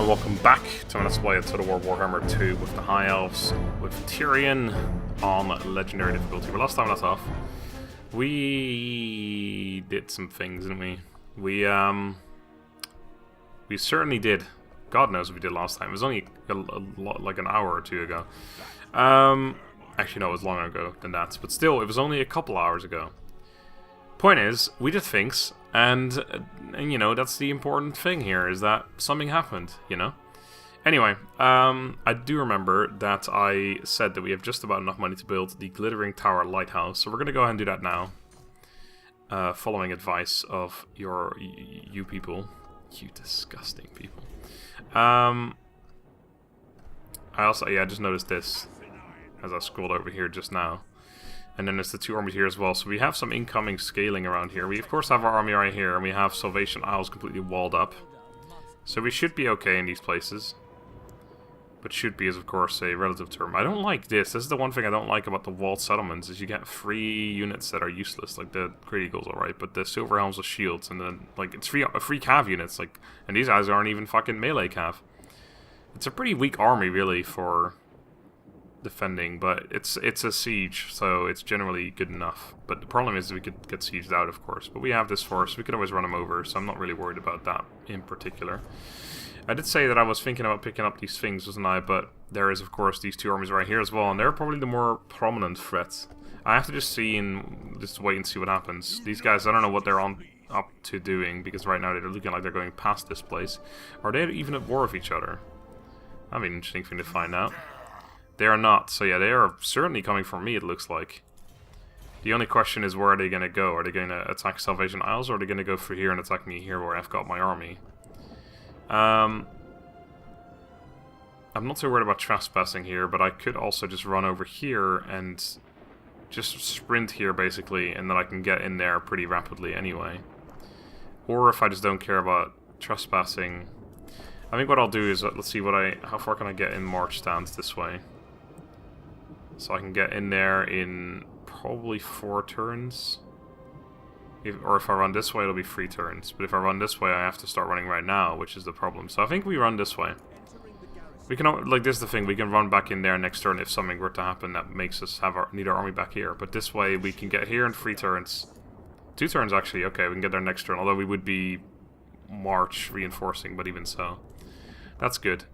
and welcome back to Let's Play Total War Warhammer 2 with the High Elves, with Tyrion on Legendary difficulty. But last time I left off, we did some things, didn't we? We certainly did. God knows what we did last time. It was only like an hour or two ago. Actually, no, it was longer ago than that. But still, it was only a couple hours ago. Point is, we did things, and you know, that's the important thing here, is that something happened, you know? Anyway, I do remember that I said that we have just about enough money to build the Glittering Tower Lighthouse, so we're going to go ahead and do that now. Following advice of you people. You disgusting people. I also, yeah, I just noticed this as I scrolled over here just now. And then there's the two armies here as well. So we have some incoming scaling around here. We of course have our army right here, and we have Salvation Isles completely walled up. So we should be okay in these places. But should be is of course a relative term. I don't like this. This is the one thing I don't like about the walled settlements, is you get free units that are useless. Like the Great Eagle's alright, but the Silver Helms with shields, and then like it's free cav units. Like, and these guys aren't even fucking melee cav. It's a pretty weak army really for defending, but it's a siege, so it's generally good enough. But the problem is we could get sieged out, of course. But we have this force, we could always run them over, so I'm not really worried about that in particular. I did say that I was thinking about picking up these things, wasn't I? But there is, of course, these two armies right here as well, and they're probably the more prominent threats. I have to just see and just wait and see what happens. These guys, I don't know what they're up to doing, because right now they're looking like they're going past this place. Are they even at war with each other? That'd be an interesting thing to find out. They are not, so yeah, they are certainly coming for me, it looks like. The only question is, where are they going to go? Are they going to attack Salvation Isles, or are they going to go for here and attack me here where I've got my army? I'm not so worried about trespassing here, but I could also just run over here and just sprint here, basically, and then I can get in there pretty rapidly anyway. Or if I just don't care about trespassing, I think what I'll do is, let's see how far can I get in march stance this way. So I can get in there in probably 4 turns. Or if I run this way, it'll be 3 turns. But if I run this way, I have to start running right now, which is the problem. So I think we run this way. We can, like, this is the thing, we can run back in there next turn if something were to happen that makes us need our army back here. But this way, we can get here in 3 turns. 2 turns, actually. Okay, we can get there next turn. Although we would be march reinforcing, but even so. That's good.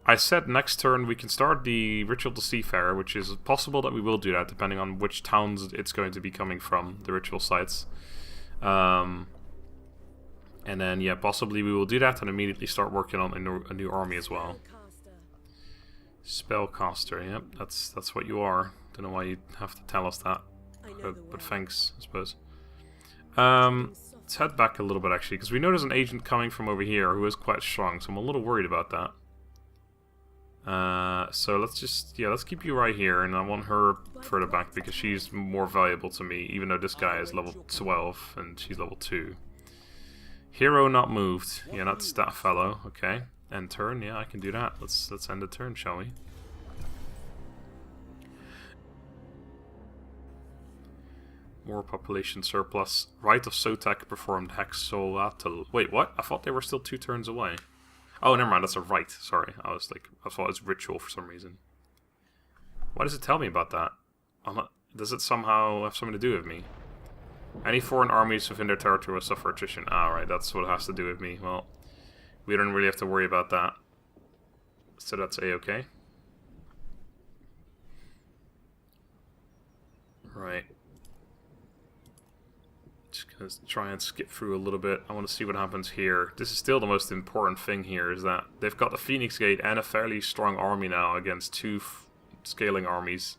I said next turn we can start the Ritual to Seafarer, which is possible that we will do that, depending on which towns it's going to be coming from, the ritual sites. And then, yeah, possibly we will do that and immediately start working on a new army as well. Spellcaster, yep, that's what you are. Don't know why you have to tell us that, but thanks, I suppose. Let's head back a little bit, actually, because we know there's an agent coming from over here who is quite strong, so I'm a little worried about that. So let's keep you right here, and I want her further back because she's more valuable to me, even though this guy is level 12 and she's level 2. Hero not moved. Yeah, that's that fellow. Okay. End turn. Yeah, I can do that. Let's end the turn, shall we? More population surplus. Rite of Sotek performed Hexolatl. Wait, what? I thought they were still 2 turns away. Oh, never mind, that's a rite. Sorry, I thought it was ritual for some reason. Why does it tell me about that? Does it somehow have something to do with me? Any foreign armies within their territory will suffer attrition. Ah, right, that's what it has to do with me. Well, we don't really have to worry about that. So that's A-okay. Right. Just gonna try and skip through a little bit. I want to see what happens here. This is still the most important thing here, is that they've got the Phoenix Gate and a fairly strong army now against 2 scaling armies.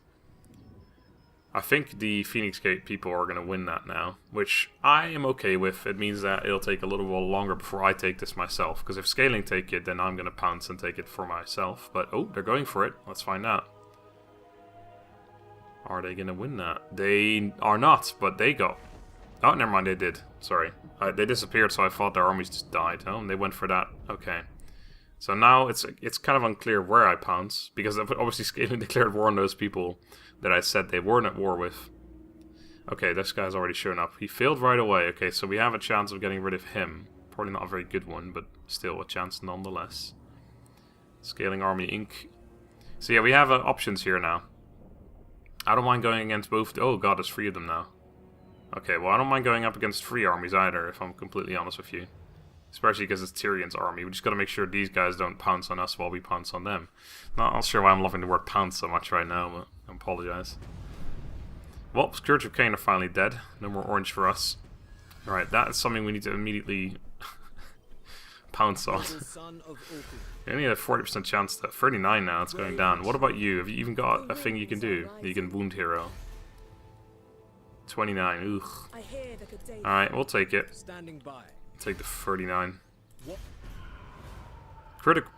I think the Phoenix Gate people are going to win that now, which I am okay with. It means that it'll take a little while longer before I take this myself, because if scaling take it, then I'm going to pounce and take it for myself. But, oh, they're going for it. Let's find out. Are they going to win that? They are not, but they got... Oh, never mind, they did. Sorry. They disappeared, so I thought their armies just died. Oh, and they went for that. Okay. So now it's kind of unclear where I pounce, because obviously scaling declared war on those people that I said they weren't at war with. Okay, this guy's already shown up. He failed right away. Okay, so we have a chance of getting rid of him. Probably not a very good one, but still a chance nonetheless. Scaling army ink. So yeah, we have options here now. I don't mind going against both. Oh god, there's 3 of them now. Okay, well I don't mind going up against 3 armies either, if I'm completely honest with you. Especially because it's Tyrion's army. We just gotta make sure these guys don't pounce on us while we pounce on them. Not sure why I'm loving the word pounce so much right now, but I apologize. Well, Scourge of Cain are finally dead. No more orange for us. Alright, that is something we need to immediately pounce on. You only have a 40% chance to 39 now, it's going down. What about you? Have you even got a thing you can do? You can wound hero. 29, ugh. Alright, we'll take it. Take the 39. Critical.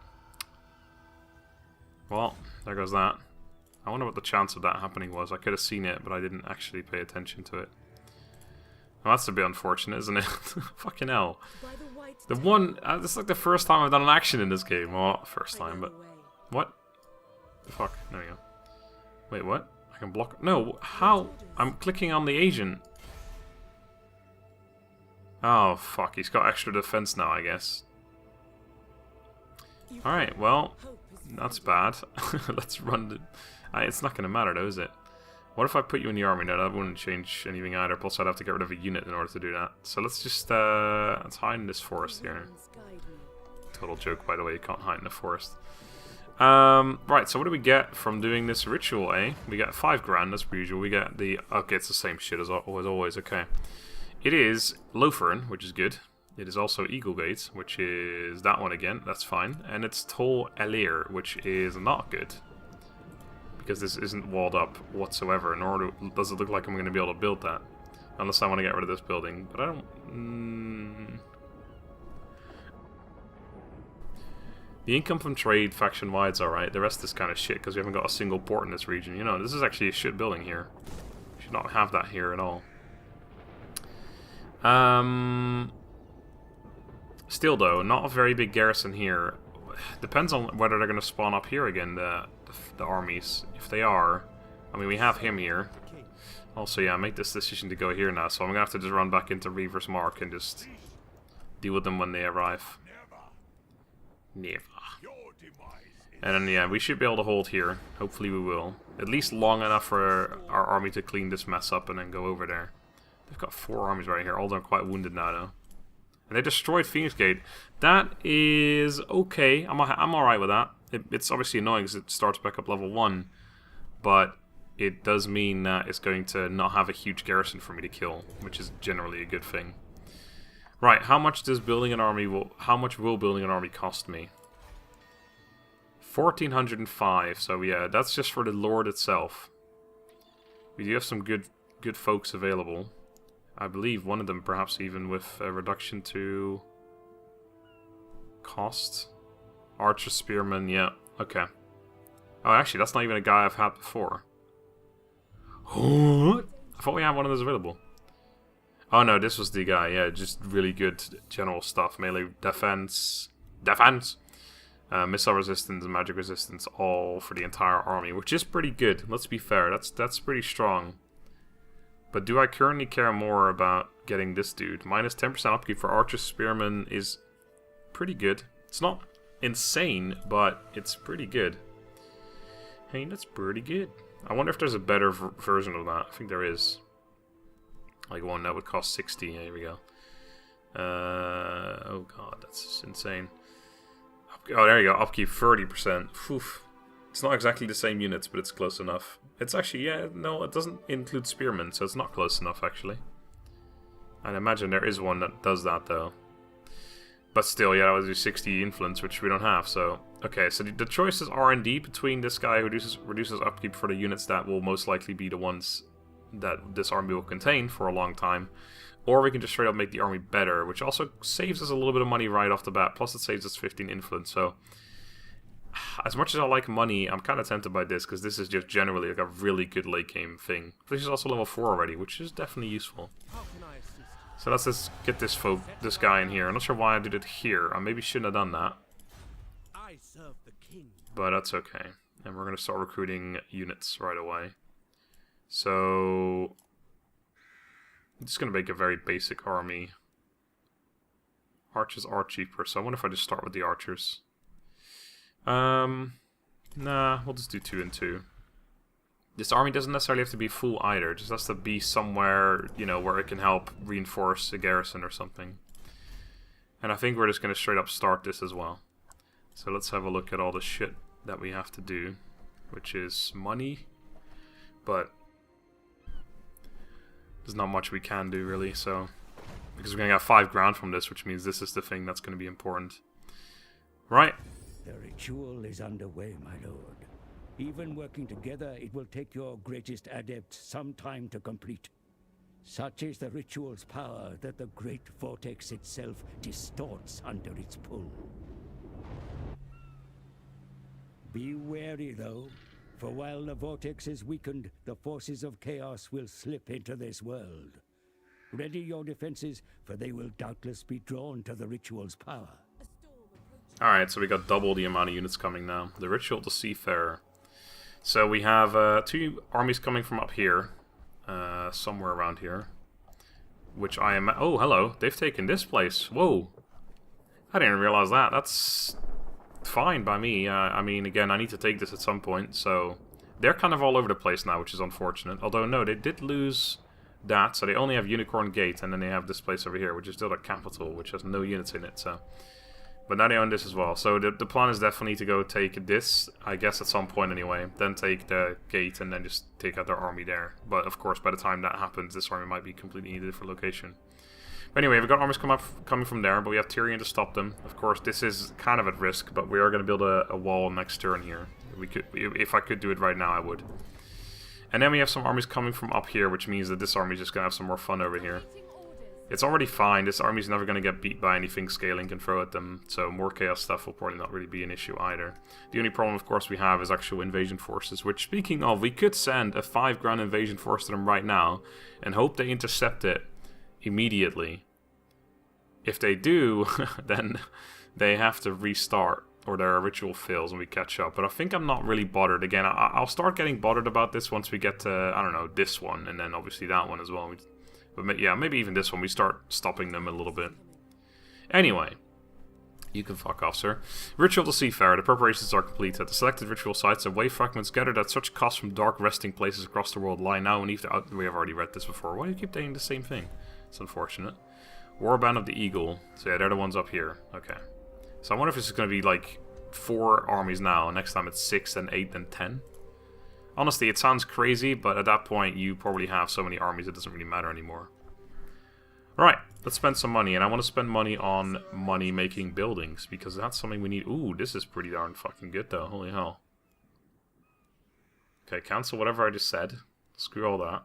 Well, there goes that. I wonder what the chance of that happening was. I could have seen it, but I didn't actually pay attention to it. Well, that's a bit unfortunate, isn't it? Fucking hell. The one... this is like the first time I've done an action in this game. Well, first time, but... What? The fuck? There we go. Wait, what? I can block... No, how? I'm clicking on the agent. Oh, fuck. He's got extra defense now, I guess. Alright, well... That's bad. Let's run the... it's not going to matter, though, is it? What if I put you in the army? No, that wouldn't change anything either. Plus, I'd have to get rid of a unit in order to do that. So let's just, let's hide in this forest here. Total joke, by the way, you can't hide in the forest. Right, so what do we get from doing this ritual, eh? We get 5 grand, as per usual. We get the... Okay, it's the same shit as always, okay. It is Lothern, which is good. It is also Eaglegate, which is that one again. That's fine. And it's Tol Elir, which is not good. Because this isn't walled up whatsoever, nor does it look like I'm going to be able to build that. Unless I want to get rid of this building. But I don't... The income from trade faction-wide is alright. The rest is kind of shit, because we haven't got a single port in this region. You know, this is actually a shit building here. We should not have that here at all. Still, though, not a very big garrison here. Depends on whether they're going to spawn up here again, the armies. If they are, I mean, we have him here. Also, yeah, make this decision to go here now, so I'm going to have to just run back into Reaver's Mark and just deal with them when they arrive. Never. And then, yeah, we should be able to hold here. Hopefully we will. At least long enough for our army to clean this mess up and then go over there. They've got 4 armies right here. All of them are quite wounded now, though. And they destroyed Phoenix Gate. That is okay. I'm alright with that. It's obviously annoying because it starts back up level 1. But it does mean that it's going to not have a huge garrison for me to kill, which is generally a good thing. Right, how much does building an army how much will building an army cost me? 1405. So yeah, that's just for the Lord itself. We do have some good folks available. I believe one of them perhaps even with a reduction to cost. Archer, Spearman, yeah, okay. Oh, actually, that's not even a guy I've had before. What? I thought we had one of those available. Oh no, this was the guy, yeah, just really good general stuff. Melee defense, missile resistance, and magic resistance, all for the entire army, which is pretty good. Let's be fair, that's pretty strong. But do I currently care more about getting this dude? Minus 10% upkeep for Archer Spearman is pretty good. It's not insane, but it's pretty good. Hey, that's pretty good. I wonder if there's a better version of that. I think there is. Like one that would cost 60. Here we go. Oh god, that's just insane. Oh, there you go. Upkeep 30%. Oof. It's not exactly the same units, but it's close enough. It's actually, yeah, no, it doesn't include Spearmen, so it's not close enough, actually. I'd imagine there is one that does that, though. But still, yeah, that was 60 influence, which we don't have, so... Okay, so the choice is R&D between this guy who reduces upkeep for the units that will most likely be the ones that this army will contain for a long time. Or we can just straight up make the army better, which also saves us a little bit of money right off the bat, plus it saves us 15 influence, so... As much as I like money, I'm kind of tempted by this, because this is just generally like a really good late game thing. This is also level 4 already, which is definitely useful. So let's just get this guy in here. I'm not sure why I did it here. I maybe shouldn't have done that. But that's okay. And we're going to start recruiting units right away. So... I'm just going to make a very basic army. Archers are cheaper, so I wonder if I just start with the archers. Nah, we'll just do 2 and 2. This army doesn't necessarily have to be full either. It just has to be somewhere, you know, where it can help reinforce a garrison or something. And I think we're just going to straight up start this as well. So let's have a look at all the shit that we have to do, which is money. But there's not much we can do really, so... Because we're going to get 5 ground from this, which means this is the thing that's going to be important. Right. The ritual is underway, my lord. Even working together, it will take your greatest adept some time to complete. Such is the ritual's power that the great vortex itself distorts under its pull. Be wary, though, for while the vortex is weakened, the forces of chaos will slip into this world. Ready your defenses, for they will doubtless be drawn to the ritual's power. Alright, so we got double the amount of units coming now. The ritual, the Seafarer. So we have 2 armies coming from up here, somewhere around here, which I am... Oh, hello, they've taken this place. Whoa, I didn't realize that. That's fine by me. I mean, again, I need to take this at some point, so they're kind of all over the place now, which is unfortunate. Although, no, they did lose that, so they only have Unicorn Gate, and then they have this place over here, which is still a capital, which has no units in it, so... But now they own this as well. So the plan is definitely to go take this, I guess at some point anyway. Then take the gate and then just take out their army there. But of course, by the time that happens, this army might be completely in a different location. But anyway, we've got armies coming from there, but we have Tyrion to stop them. Of course, this is kind of at risk, but we are going to build a wall next turn here. We could, if I could do it right now, I would. And then we have some armies coming from up here, which means that this army is just going to have some more fun over here. It's already fine. This army's never going to get beat by anything scaling can throw at them, so more chaos stuff will probably not really be an issue either. The only problem, of course, we have is actual invasion forces, which, speaking of, we could send a 5 ground invasion force to them right now and hope they intercept it immediately. If they do, then they have to restart, or their ritual fails and we catch up. But I think I'm not really bothered. Again, I'll start getting bothered about this once we get to, I don't know, this one, and then obviously that one as well. But yeah, maybe even this one, we start stopping them a little bit. Anyway, you can fuck off, sir. Ritual of the Seafarer. The preparations are complete. At the selected ritual sites, and wave fragments gathered at such cost from dark resting places across the world lie now beneath the... We have already read this before. Why do you keep saying the same thing? It's unfortunate. Warband of the Eagle. So yeah, they're the ones up here. Okay. So I wonder if this is going to be like 4 armies now, and next time it's 6, then 8, then 10. Honestly, it sounds crazy, but at that point, you probably have so many armies it doesn't really matter anymore. Alright, let's spend some money, and I want to spend money on money-making buildings, because that's something we need. Ooh, this is pretty darn fucking good, though. Holy hell. Okay, cancel whatever I just said. Screw all that.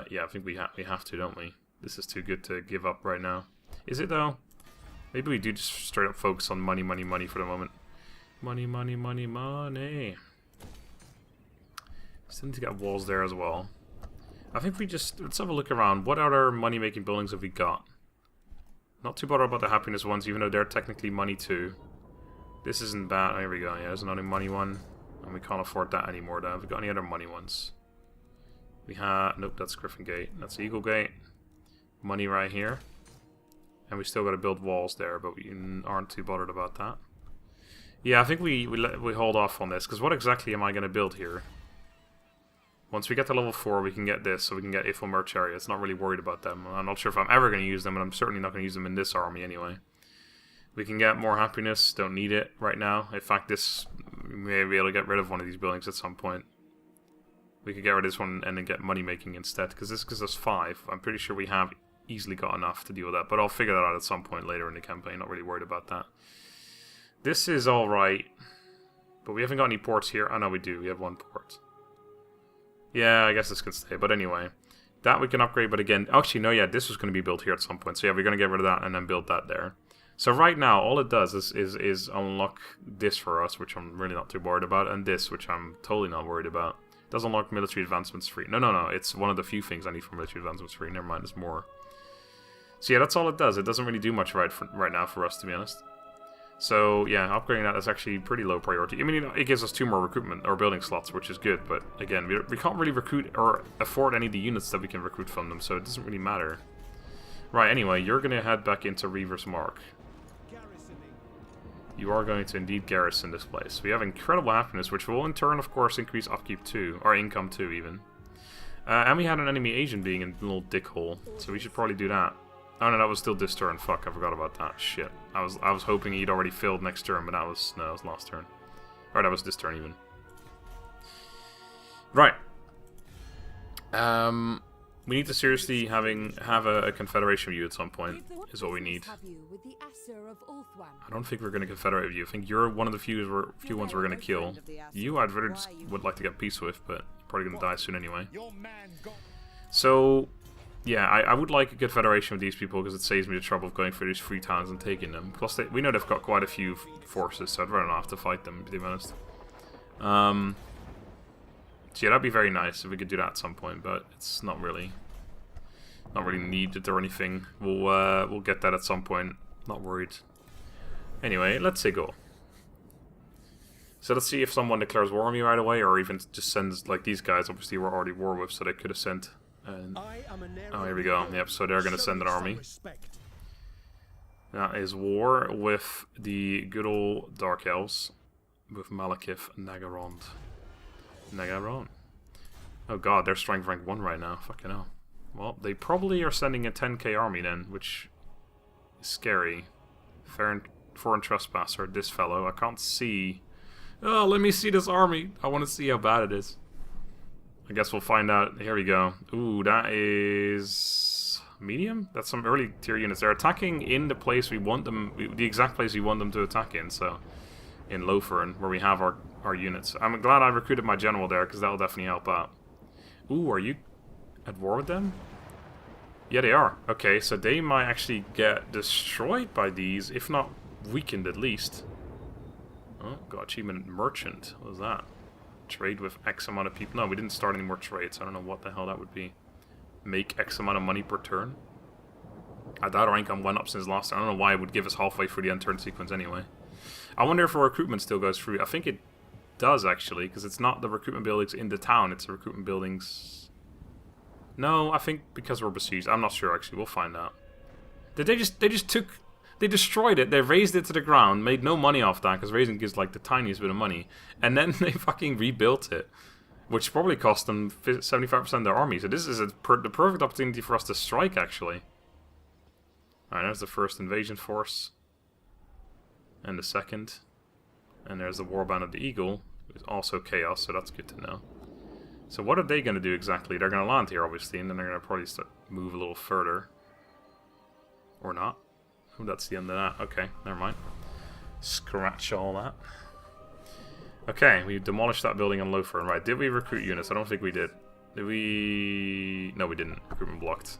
Yeah, I think we have to, don't we? This is too good to give up right now. Is it, though? Maybe we do just straight up focus on money, money, money for the moment. Money, money, money, money. Still need to get walls there as well. I think we just... Let's have a look around. What other money-making buildings have we got? Not too bothered about the happiness ones, even though they're technically money too. This isn't bad. Here we go. Yeah, there's another money one. And we can't afford that anymore, though. Have we got any other money ones? We have... Nope, that's Griffin Gate. That's Eagle Gate. Money right here. And we still got to build walls there, but we aren't too bothered about that. Yeah, I think we hold off on this, because what exactly am I going to build here? Once we get to level 4, we can get this, so we can get Ifil Merch Areas. Not really worried about them. I'm not sure if I'm ever going to use them, and I'm certainly not going to use them in this army anyway. We can get more happiness, don't need it right now. In fact, this, we may be able to get rid of one of these buildings at some point. We could get rid of this one and then get money making instead, because this gives us 5. I'm pretty sure we have easily got enough to deal with that, but I'll figure that out at some point later in the campaign. Not really worried about that. This is alright, but we haven't got any ports here. Oh no, we do. We have 1 port. Yeah, I guess this can stay, but anyway. That we can upgrade, but again... Actually, no, yeah, this was going to be built here at some point. So yeah, we're going to get rid of that and then build that there. So right now, all it does is unlock this for us, which I'm really not too worried about, and this, which I'm totally not worried about. It does unlock military advancements free. No, it's one of the few things I need for military advancements free. Never mind, there's more. So yeah, that's all it does. It doesn't really do much right now for us, to be honest. So yeah, upgrading that is actually pretty low priority. I mean, it gives us 2 more recruitment or building slots, which is good. But again, we can't really recruit or afford any of the units that we can recruit from them, so it doesn't really matter. Right, anyway, you're going to head back into Reaver's Mark. You are going to indeed garrison this place. We have incredible happiness, which will in turn, of course, increase upkeep too, or income too, even. And we had an enemy agent being in a little dickhole, so we should probably do that. Oh no, that was still this turn. Fuck, I forgot about that. Shit. I was hoping he'd already filled next turn, but that was last turn. Or that was this turn even. Right. We need to seriously have a confederation with you at some point, is what we need. I don't think we're going to confederate with you. I think you're one of the few ones we're going to kill. You, I'd rather just would like to get peace with, but you're probably going to die soon anyway. So, yeah, I would like a confederation with these people because it saves me the trouble of going through these 3 towns and taking them. Plus, we know they've got quite a few forces, so I'd rather not have to fight them, to be honest. So yeah, that'd be very nice if we could do that at some point, but it's not really needed or anything. We'll get that at some point. Not worried. Anyway, let's say go. So let's see if someone declares war on me right away, or even just sends, like these guys obviously were already war with, so they could have sent. Oh, here we go. Yep, so they're going to send an army. That is war with the good old Dark Elves, with Malekith and Nagarond. Oh god, they're strength rank 1 right now. Fucking hell. Well, they probably are sending a 10k army then, which is scary. Foreign trespasser, this fellow. I can't see. Oh, let me see this army. I want to see how bad it is. I guess we'll find out. Here we go. Ooh, that is medium? That's some early tier units. They're attacking in the place we want them, the exact place we want them to attack in, so in Lothern, where we have our units. I'm glad I recruited my general there, because that'll definitely help out. Ooh, are you at war with them? Yeah, they are. Okay, so they might actually get destroyed by these, if not weakened at least. Oh, got achievement merchant. What was that? Trade with X amount of people. No, we didn't start any more trades. I don't know what the hell that would be. Make X amount of money per turn. I doubt our income went up since last time. I don't know why it would give us halfway through the end turn sequence anyway. I wonder if our recruitment still goes through. I think it does actually, because it's not the recruitment buildings in the town, it's the recruitment buildings. No, I think because we're besieged. I'm not sure actually. We'll find out. Did they just took? They destroyed it. They raised it to the ground, made no money off that because raising gives like the tiniest bit of money, and then they fucking rebuilt it, which probably cost them 75% of their army. So this is the perfect opportunity for us to strike actually. All right, there's the first invasion force. And the second. And there's the Warband of the Eagle, who's also Chaos, so that's good to know. So what are they going to do exactly? They're going to land here, obviously, and then they're going to probably move a little further. Or not. Oh, that's the end of that. Okay, never mind. Scratch all that. Okay, we demolished that building on Lothern. Right, did we recruit units? I don't think we did. Did we... No, we didn't. Recruitment blocked.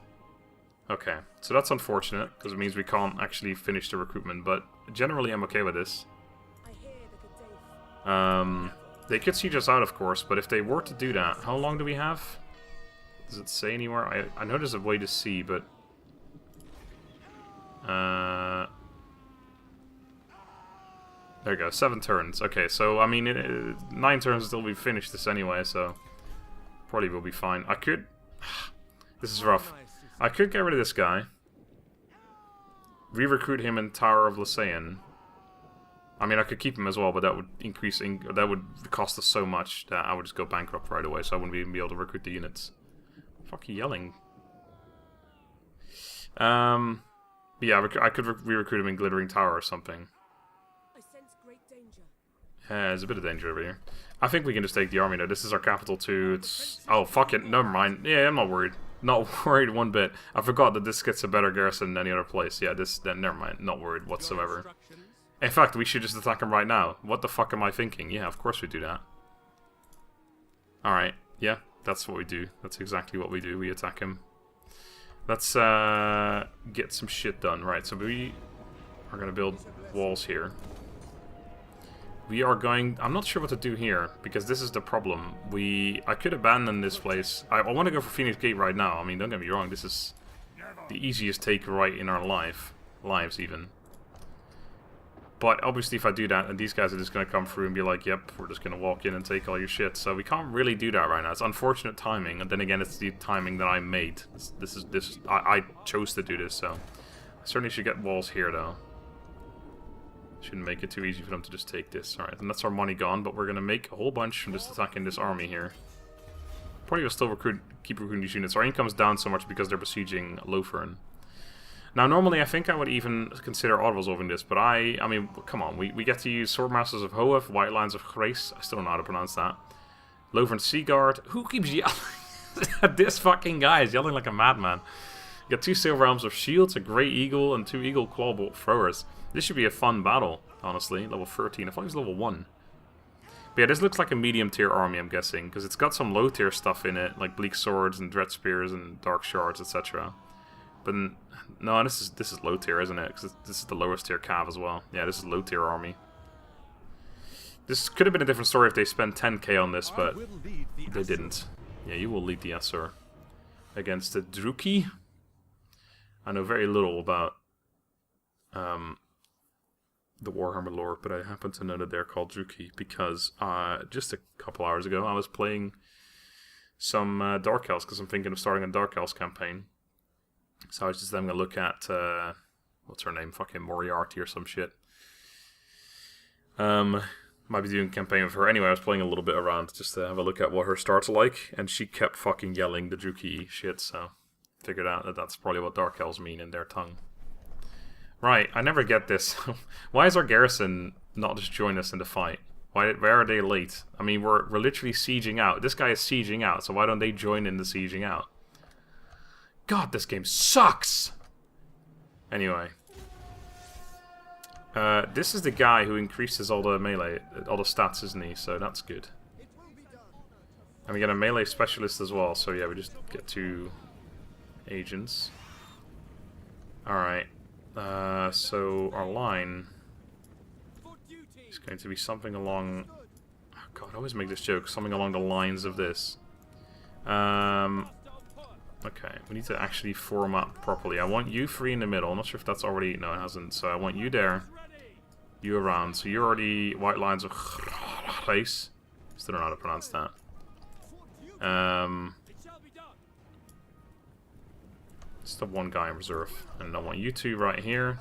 Okay, so that's unfortunate, because it means we can't actually finish the recruitment, but generally I'm okay with this. They could siege us out, of course, but if they were to do that, how long do we have? Does it say anywhere? I know there's a way to see, but... There we go, 7 turns. Okay, so, I mean, 9 turns until we finish this anyway, so... Probably will be fine. I could... This is rough. I could get rid of this guy. Re-recruit him in Tower of Lysaean. I mean, I could keep him as well, but that would increase... that would cost us so much that I would just go bankrupt right away, so I wouldn't even be able to recruit the units. Fuck you yelling. Yeah, I could re-recruit him in Glittering Tower or something. I sense great danger. Yeah, there's a bit of danger over here. I think we can just take the army now. This is our capital too. It's... Oh, fuck it. Never mind. Yeah, I'm not worried. Not worried one bit. I forgot that this gets a better garrison than any other place. Yeah, then never mind. Not worried whatsoever. In fact, we should just attack him right now. What the fuck am I thinking? Yeah, of course we do that. Alright. Yeah, that's what we do. That's exactly what we do. We attack him. Let's get some shit done. Right, so we are going to build walls here. We are going... I'm not sure what to do here, because this is the problem. I could abandon this place. I want to go for Phoenix Gate right now. I mean, don't get me wrong, this is the easiest take right in our lives even. But obviously if I do that, and these guys are just going to come through and be like, yep, we're just going to walk in and take all your shit. So we can't really do that right now. It's unfortunate timing, and then again, it's the timing that I made. I chose to do this, so I certainly should get walls here, though. Shouldn't make it too easy for them to just take this. Alright, and that's our money gone, but we're going to make a whole bunch from just attacking this army here. Probably will still keep recruiting these units. Our income's down so much because they're besieging Lothern. Now, normally I think I would even consider auto-resolving this, but I mean, come on. We get to use Swordmasters of Hoef, White Lines of Grace. I still don't know how to pronounce that. Lothern Sea Guard. Who keeps yelling? This fucking guy is yelling like a madman. You got 2 Silver Helms of Shields, a Grey Eagle, and 2 Eagle Clawbolt Throwers. This should be a fun battle, honestly. Level 13. I thought it was level 1. But yeah, this looks like a medium tier army, I'm guessing, because it's got some low tier stuff in it, like Bleak Swords and Dread Spears and Dark Shards, etc. But no, this is low tier, isn't it? Because this is the lowest tier cav as well. Yeah, this is low tier army. This could have been a different story if they spent 10k on this, but they didn't. Yeah, you will lead the Essor against the Druki. I know very little about the Warhammer lore, but I happen to know that they're called Druki because just a couple hours ago I was playing some Dark Elves because I'm thinking of starting a Dark Elves campaign. So I was just having a look at what's her name, fucking Moriarty or some shit. Might be doing a campaign with her. Anyway, I was playing a little bit around just to have a look at what her starts like, and she kept fucking yelling the Druki shit, so figured out that that's probably what Dark Elves mean in their tongue. Right, I never get this. Why is our garrison not just join us in the fight? Why are they late? I mean, we're literally sieging out. This guy is sieging out, so why don't they join in the sieging out? God, this game sucks! Anyway. This is the guy who increases all the melee, all the stats, isn't he? So that's good. And we get a melee specialist as well, so yeah, we just get 2 agents. Alright. So our line is going to be something along... Oh god, I always make this joke. Something along the lines of this. Okay, we need to actually form up properly. I want you 3 in the middle. I'm not sure if that's already... No, it hasn't. So I want you there. You around. So you're already White Lines of Grace. Still don't know how to pronounce that. Just the 1 guy in reserve. And I want you 2 right here.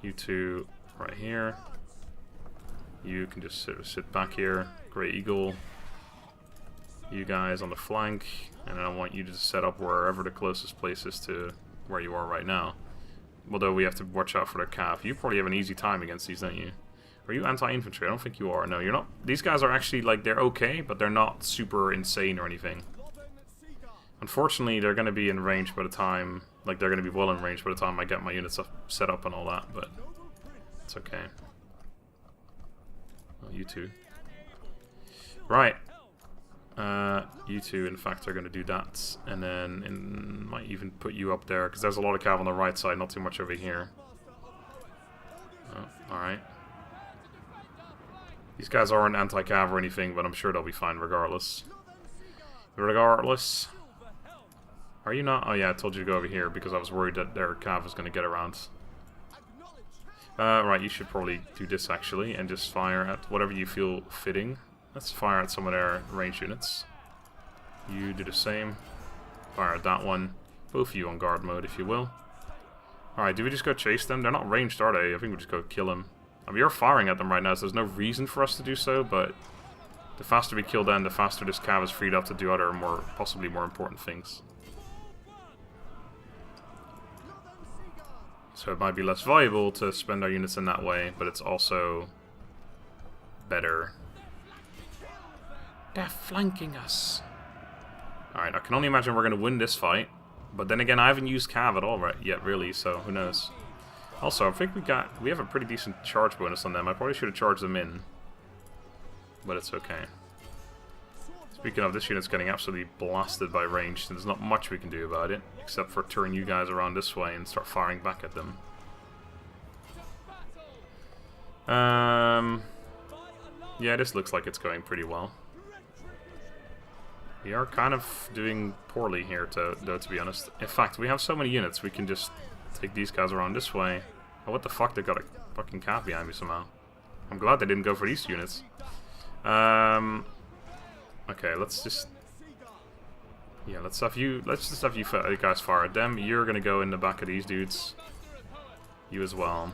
You 2 right here. You can just sit back here. Grey Eagle. You guys on the flank. And then I want you to set up wherever the closest place is to where you are right now. Although we have to watch out for their cav. You probably have an easy time against these, don't you? Are you anti-infantry? I don't think you are. No, you're not. These guys are actually, like, they're okay, but they're not super insane or anything. Unfortunately, they're going to be in range by the time... Like, they're going to be well in range by the time I get my units set up and all that, but... It's okay. Oh, you 2. Right. You 2, in fact, are going to do that. And then might even put you up there, because there's a lot of cav on the right side, not too much over here. Oh, alright. These guys aren't anti-cav or anything, but I'm sure they'll be fine regardless. Regardless. Are you not? Oh yeah, I told you to go over here because I was worried that their cav was going to get around. Right, you should probably do this actually, and just fire at whatever you feel fitting. Let's fire at some of their range units. You do the same. Fire at that one. Both of you on guard mode, if you will. Alright, do we just go chase them? They're not ranged, are they? I think we just go kill them. I mean, we are firing at them right now, so there's no reason for us to do so, but the faster we kill them, the faster this cav is freed up to do other, possibly more important things. So it might be less valuable to spend our units in that way, but it's also better. They're flanking us. Alright, I can only imagine we're going to win this fight. But then again, I haven't used cav at all yet, really, so who knows. Also, I think we have a pretty decent charge bonus on them. I probably should have charged them in. But it's okay. Speaking of, this unit's getting absolutely blasted by range, and there's not much we can do about it, except for turn you guys around this way and start firing back at them. Yeah, this looks like it's going pretty well. We are kind of doing poorly here, though, to be honest. In fact, we have so many units, we can just take these guys around this way. Oh, what the fuck? They got a fucking cap behind me somehow. I'm glad they didn't go for these units. Okay, let's just... Yeah, let's just have you guys fire at them. You're gonna go in the back of these dudes. You as well.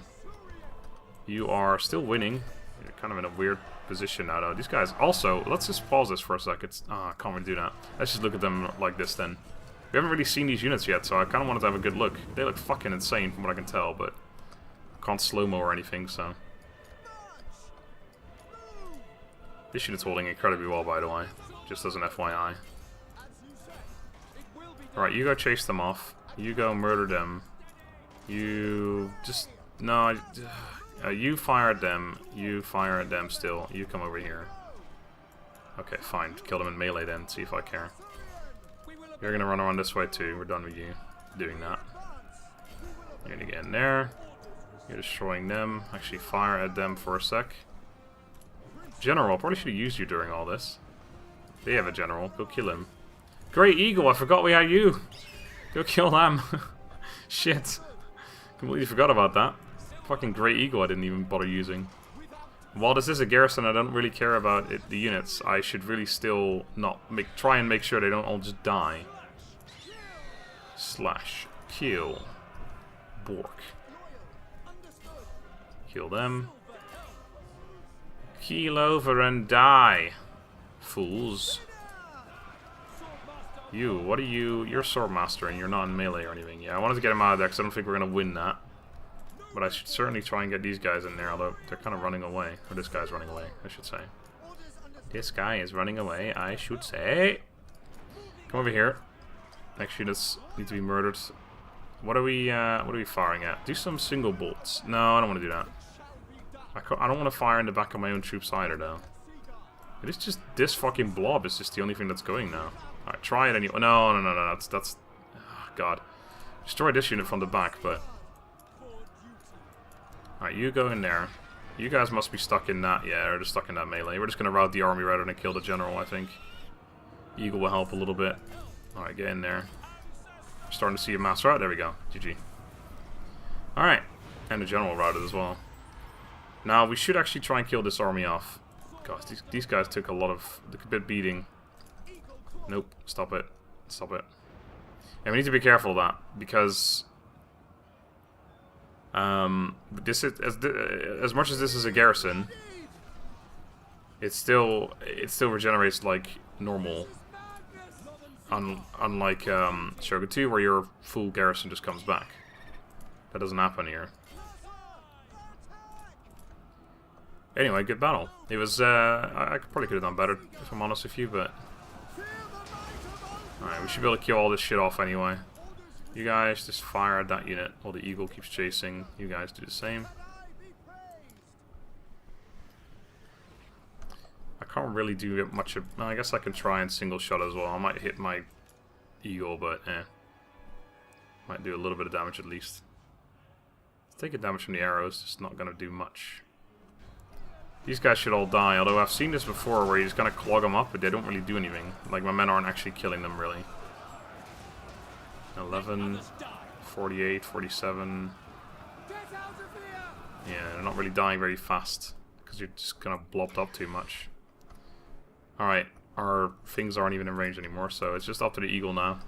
You are still winning. You're kind of in a weird position now, though. These guys also... Let's just pause this for a sec. I can't really do that. Let's just look at them like this, then. We haven't really seen these units yet, so I kind of wanted to have a good look. They look fucking insane from what I can tell, but... Can't slow-mo or anything, so... This unit's holding incredibly well, by the way. Just as an FYI. Alright, you go chase them off. You go murder them. You just... No, you fire at them. You fire at them still. You come over here. Okay, fine. Kill them in melee then, see if I care. You're gonna run around this way too. We're done with you doing that. You're gonna get in there. You're destroying them. Actually, fire at them for a sec. General, probably should have used you during all this. They have a general. Go kill him. Great Eagle, I forgot we had you. Go kill them. Shit. Completely forgot about that. Fucking Great Eagle I didn't even bother using. While this is a garrison, I don't really care about the units. I should really still not try and make sure they don't all just die. Slash. Kill. Bork. Kill them. Keel over and die. Fools. You, what are you? You're Swordmaster and you're not in melee or anything. Yeah, I wanted to get him out of there because I don't think we're going to win that. But I should certainly try and get these guys in there, although they're kind of running away. Or this guy's running away, I should say. This guy is running away, I should say. Come over here. Next units need to be murdered. What are we firing at? Do some single bolts. No, I don't want to do that. I don't want to fire in the back of my own troops either, though. It is just this fucking blob is just the only thing that's going now. Alright, try it anyway. No, that's... Oh, God. Destroy this unit from the back, but... Alright, you go in there. You guys must be stuck in that. Yeah, they're just stuck in that melee. We're just going to rout the army rather than kill the general, I think. Eagle will help a little bit. Alright, get in there. We're starting to see a mass rout. There we go. GG. Alright. And the general routed as well. Now, we should actually try and kill this army off. Gosh, these guys took a bit beating. Nope. Stop it. Stop it. And we need to be careful of that, because... this is, as much as this is a garrison, it still regenerates like normal. Unlike Shogun 2, where your full garrison just comes back. That doesn't happen here. Anyway, good battle. It was, I probably could have done better, if I'm honest with you, but... Alright, we should be able to kill all this shit off anyway. You guys just fire at that unit while the eagle keeps chasing. You guys do the same. I can't really do much of... I guess I can try and single shot as well. I might hit my eagle, but might do a little bit of damage at least. Taking damage from the arrows, it's not going to do much. These guys should all die, although I've seen this before where you just kind of clog them up, but they don't really do anything. Like, my men aren't actually killing them, really. 11, 48, 47. Yeah, they're not really dying very fast, because you're just kind of blobbed up too much. Alright, our things aren't even in range anymore, so it's just up to the eagle now.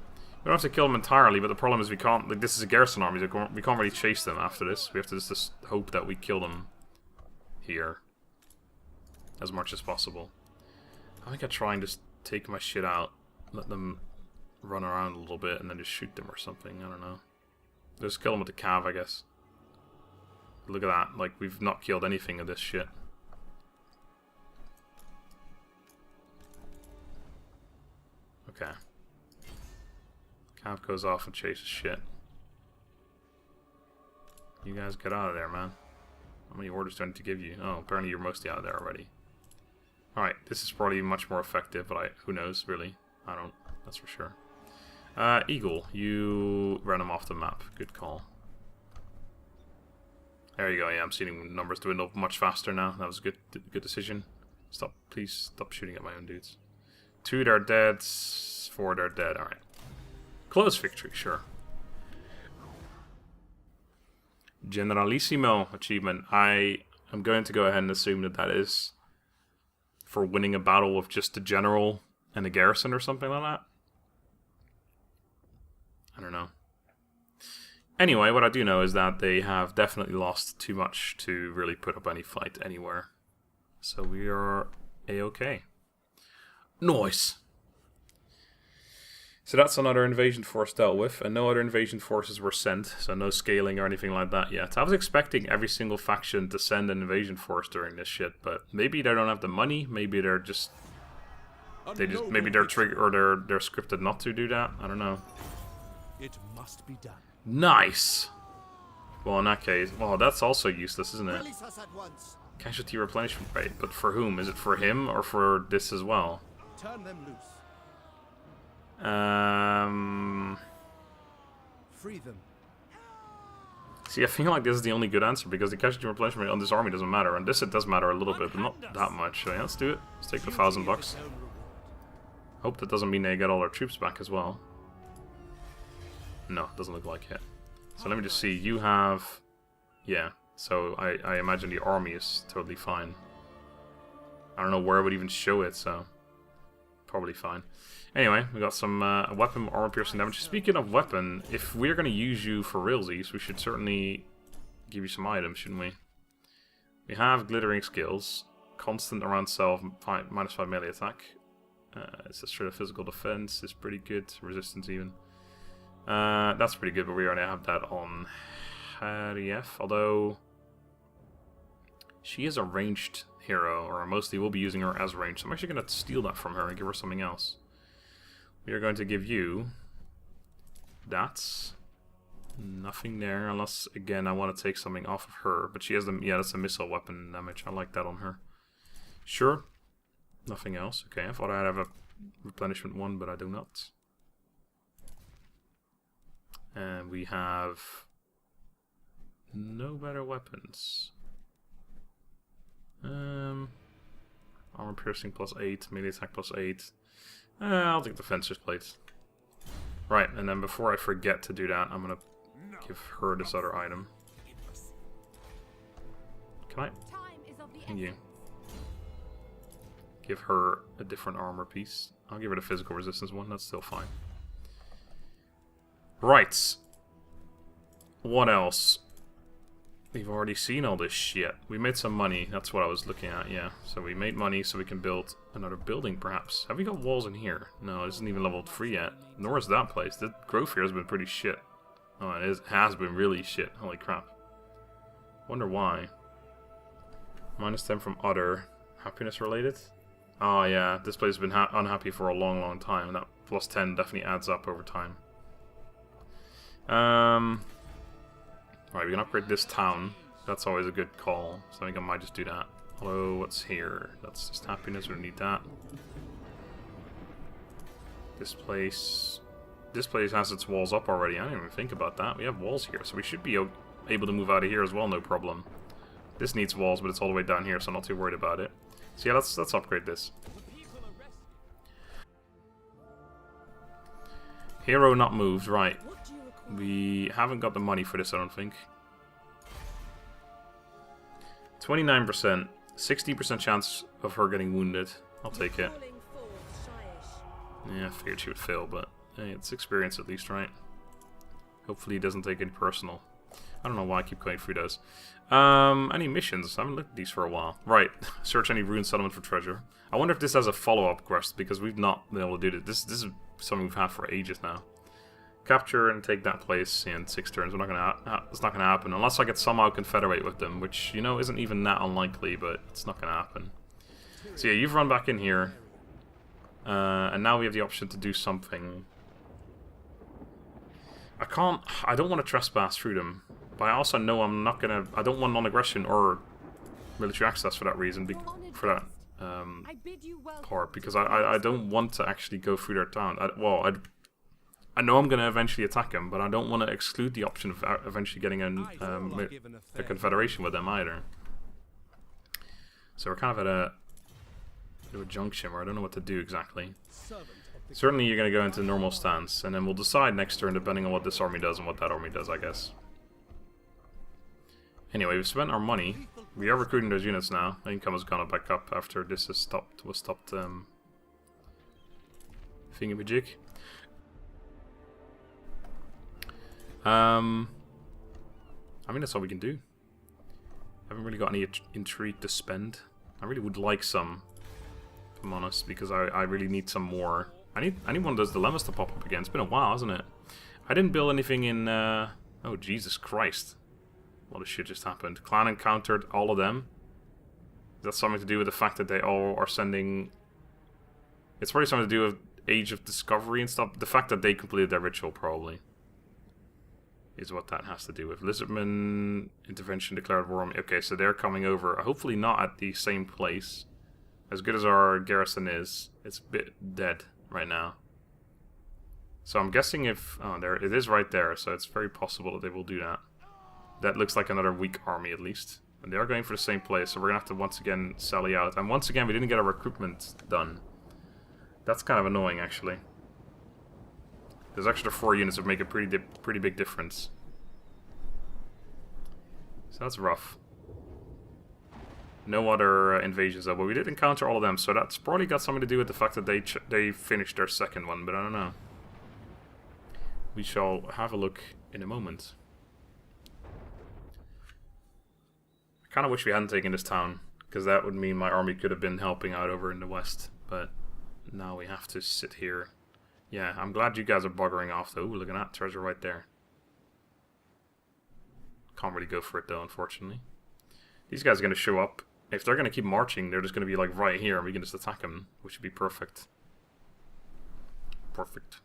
We don't have to kill them entirely, but the problem is we can't... Like, this is a garrison army, so we can't really chase them after this. We have to just hope that we kill them here. As much as possible. I think I try and just take my shit out, let them run around a little bit, and then just shoot them or something. I don't know. Just kill them with the cav, I guess. Look at that. Like, we've not killed anything of this shit. Okay. Cav goes off and chases shit. You guys get out of there, man. How many orders do I need to give you? Oh, apparently you're mostly out of there already. Alright, this is probably much more effective, but who knows, really? I don't, that's for sure. Eagle, you ran him off the map. Good call. There you go, yeah, I'm seeing numbers dwindle much faster now. That was a good decision. Stop, please stop shooting at my own dudes. 2 they're dead, 4 they're dead, alright. Close victory, sure. Generalissimo achievement. I am going to go ahead and assume that that is for winning a battle with just a general and a garrison or something like that. I don't know. Anyway, what I do know is that they have definitely lost too much to really put up any fight anywhere. So we are A-okay. Nice! So that's another invasion force dealt with, and no other invasion forces were sent, so no scaling or anything like that yet. I was expecting every single faction to send an invasion force during this shit, but maybe they don't have the money, maybe they're just... maybe they're triggered, or they're scripted not to do that, I don't know. It must be done. Nice! Well, in that case, well, that's also useless, isn't it? Release us at once. Casualty replenishment rate, but for whom? Is it for him or for this as well? Turn them loose. Free them. See, I feel like this is the only good answer because the casualty replenishment rate on this army doesn't matter, and this it does matter a little bit, but not that much. So yeah, let's do it. Let's take the $1,000. Hope that doesn't mean they get all our troops back as well. No, it doesn't look like it. So let me just see. You have... Yeah, so I imagine the army is totally fine. I don't know where I would even show it, so... Probably fine. Anyway, we got some weapon armor piercing damage. Speaking of weapon, if we're going to use you for realsies, we should certainly give you some items, shouldn't we? We have glittering skills. Constant around self, -5 melee attack. It's a straight up physical defense. It's pretty good. Resistance even. That's pretty good, but we already have that on Harrief. Although she is a ranged hero, or mostly we'll be using her as ranged. So I'm actually going to steal that from her and give her something else. We are going to give you that. Nothing there, unless again I want to take something off of her. But she has the that's a missile weapon damage. I like that on her. Sure. Nothing else. Okay, I thought I'd have a replenishment one, but I do not. And we have no better weapons. Armor piercing +8, melee attack +8. I'll take the fencer's plate. Right, and then before I forget to do that, I'm gonna give her this other item. Can I? Thank you. Give her a different armor piece. I'll give her the physical resistance one, that's still fine. Right. What else? We've already seen all this shit. We made some money. That's what I was looking at, yeah. So we made money so we can build another building, perhaps. Have we got walls in here? No, it isn't even level 3 yet. Nor is that place. The growth here has been pretty shit. Oh, it has been really shit. Holy crap. Wonder why. -10 from other. Happiness related? Oh, yeah. This place has been unhappy for a long, long time. That +10 definitely adds up over time. Right, we can upgrade this town. That's always a good call. So I think I might just do that. Hello, what's here? That's just happiness. We don't need that. This place has its walls up already. I didn't even think about that. We have walls here, so we should be able to move out of here as well, no problem. This needs walls, but it's all the way down here, so I'm not too worried about it. So yeah, let's upgrade this. Hero not moved, right. We haven't got the money for this, I don't think. 29%. 60% chance of her getting wounded. I'll take it. Yeah, I figured she would fail, but hey, it's experience at least, right? Hopefully he doesn't take any personal. I don't know why I keep going through those. Any missions? I haven't looked at these for a while. Right, search any ruined settlement for treasure. I wonder if this has a follow-up quest, because we've not been able to do this. This is something we've had for ages now. Capture and take that place in 6 turns. We're not gonna. It's not gonna happen unless I could somehow confederate with them, which you know isn't even that unlikely, but it's not gonna happen. So yeah, you've run back in here, and now we have the option to do something. I don't want to trespass through them, but I also know I'm not gonna. I don't want non-aggression or military access for that reason. For that part, because I don't want to actually go through their town. I know I'm going to eventually attack them, but I don't want to exclude the option of eventually getting a confederation with them either. So we're kind of at a junction where I don't know what to do exactly. Certainly you're going to go into normal stance, and then we'll decide next turn depending on what this army does and what that army does, I guess. Anyway, we've spent our money. We are recruiting those units now. Income has gone back up after this is stopped. Thingamajig. I mean, that's all we can do. Haven't really got any intrigue to spend. I really would like some, if I'm honest, because I really need some more. I need one of those dilemmas to pop up again. It's been a while, hasn't it? I didn't build anything in. Oh Jesus Christ! A lot of shit just happened. Clan encountered all of them. Is that something to do with the fact that they all are sending? It's probably something to do with Age of Discovery and stuff. The fact that they completed their ritual probably is what that has to do with. Lizardman intervention declared war. Okay, so they're coming over. Hopefully not at the same place. As good as our garrison is, it's a bit dead right now. So I'm guessing if... Oh, there it is right there. So it's very possible that they will do that. That looks like another weak army at least. And they are going for the same place. So we're going to have to once again sally out. And once again, we didn't get our recruitment done. That's kind of annoying, actually. Those extra 4 units would make a pretty big difference. So that's rough. No other invasions though, but we did encounter all of them, so that's probably got something to do with the fact that they finished their second one, but I don't know. We shall have a look in a moment. I kind of wish we hadn't taken this town, because that would mean my army could have been helping out over in the west, but now we have to sit here. Yeah, I'm glad you guys are buggering off though. Ooh, look at that treasure right there. Can't really go for it though, unfortunately. These guys are going to show up. If they're going to keep marching, they're just going to be like right here and we can just attack them, which would be perfect. Perfect.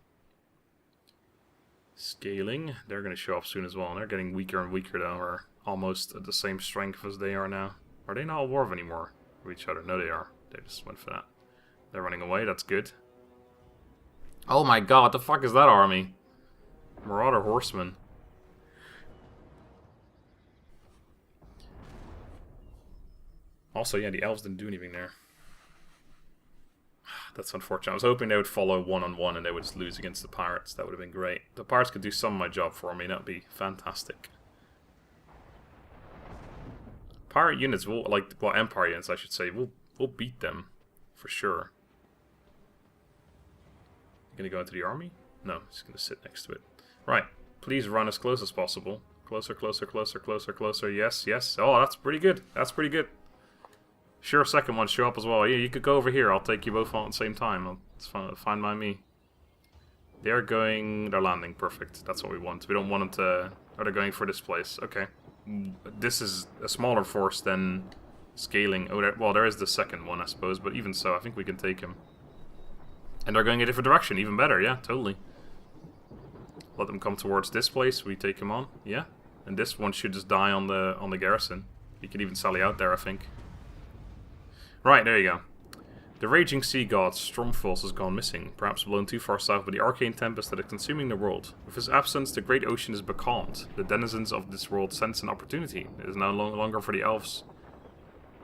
Scaling. They're going to show up soon as well. And they're getting weaker and weaker though, or almost at the same strength as they are now. Are they not at war anymore with each other? No, they are. They just went for that. They're running away. That's good. Oh my god, what the fuck is that army? Marauder horsemen. Also, yeah, the elves didn't do anything there. That's unfortunate. I was hoping they would follow one-on-one and they would just lose against the pirates. That would have been great. The pirates could do some of my job for me. That would be fantastic. Pirate units will, like, well, empire units, I should say, we'll beat them for sure. Gonna go into the army? No, he's gonna sit next to it. Right, please run as close as possible. Closer, closer, closer, closer, closer. Yes, yes. Oh, that's pretty good. That's pretty good. Sure, second one show up as well. Yeah, you could go over here. I'll take you both on at the same time. It's fine by me. They're landing. Perfect. That's what we want. We don't want them to... Oh, they're going for this place. Okay. This is a smaller force than scaling. Oh, well, there is the second one, I suppose. But even so, I think we can take him. And they're going a different direction. Even better. Yeah, totally. Let them come towards this place. We take him on. Yeah. And this one should just die on the garrison. He could even sally out there, I think. Right, there you go. The raging sea god Stormfalls has gone missing, perhaps blown too far south by the arcane tempest that is consuming the world. With his absence, the great ocean is becalmed. The denizens of this world sense an opportunity. It is no longer for the elves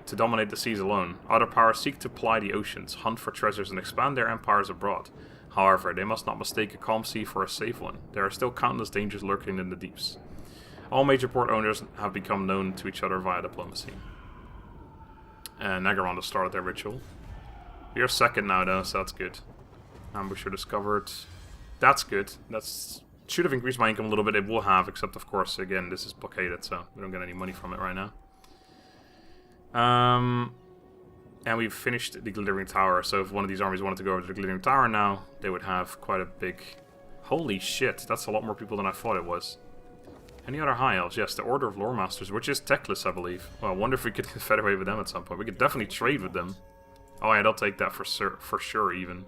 to dominate the seas alone. Other powers seek to ply the oceans, hunt for treasures, and expand their empires abroad. However, they must not mistake a calm sea for a safe one. There are still countless dangers lurking in the deeps. All major port owners have become known to each other via diplomacy. And Nagaronda started their ritual. We are second now though, so that's good. Ambusher discovered. That's good. That's should have increased my income a little bit. It will have, except of course, again, this is blockaded, so we don't get any money from it right now. And we've finished the Glittering Tower, so if one of these armies wanted to go over to the Glittering Tower now, they would have quite a big... Holy shit, that's a lot more people than I thought it was. Any other High Elves? Yes, the Order of Lore Masters, which is techless, I believe. Well, I wonder if we could confederate with them at some point. We could definitely trade with them. Oh yeah, they'll take that for sure, even.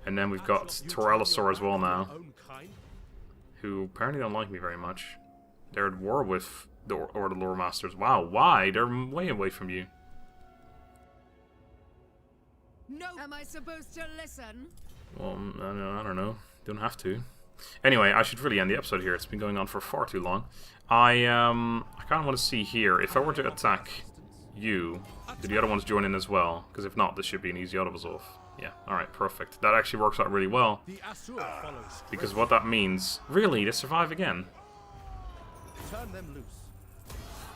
And then we've got Torellosaur as well now, who apparently don't like me very much. They're at war with the Order of Lore Masters. Wow, why? They're way away from you. No. Am I supposed to listen? Well, I don't know. Don't have to. Anyway, I should really end the episode here. It's been going on for far too long. I kind of want to see here, if I were to attack you, do the other ones join in as well? Because if not, this should be an easy auto-resolve. Yeah, alright, perfect. That actually works out really well. Because what that means... Really? They survive again? Turn them loose.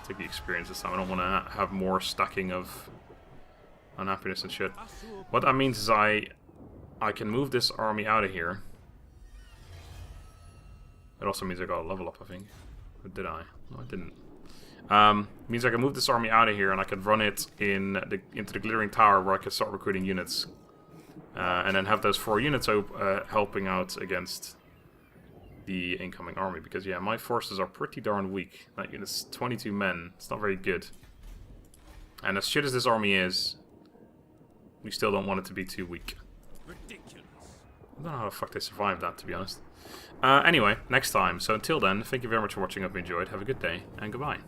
Take the experience this time. I don't want to have more stacking of unhappiness and shit. What that means is I can move this army out of here. It also means I got a level up, I think. Or did I? No, I didn't. Means I can move this army out of here and I can run it into the Glittering Tower where I can start recruiting units. And then have those 4 units helping out against the incoming army. Because, yeah, my forces are pretty darn weak. That unit's 22 men. It's not very good. And as shit as this army is, we still don't want it to be too weak. Ridiculous. I don't know how the fuck they survived that, to be honest. Anyway, next time. So until then, thank you very much for watching. I hope you enjoyed. Have a good day, and goodbye.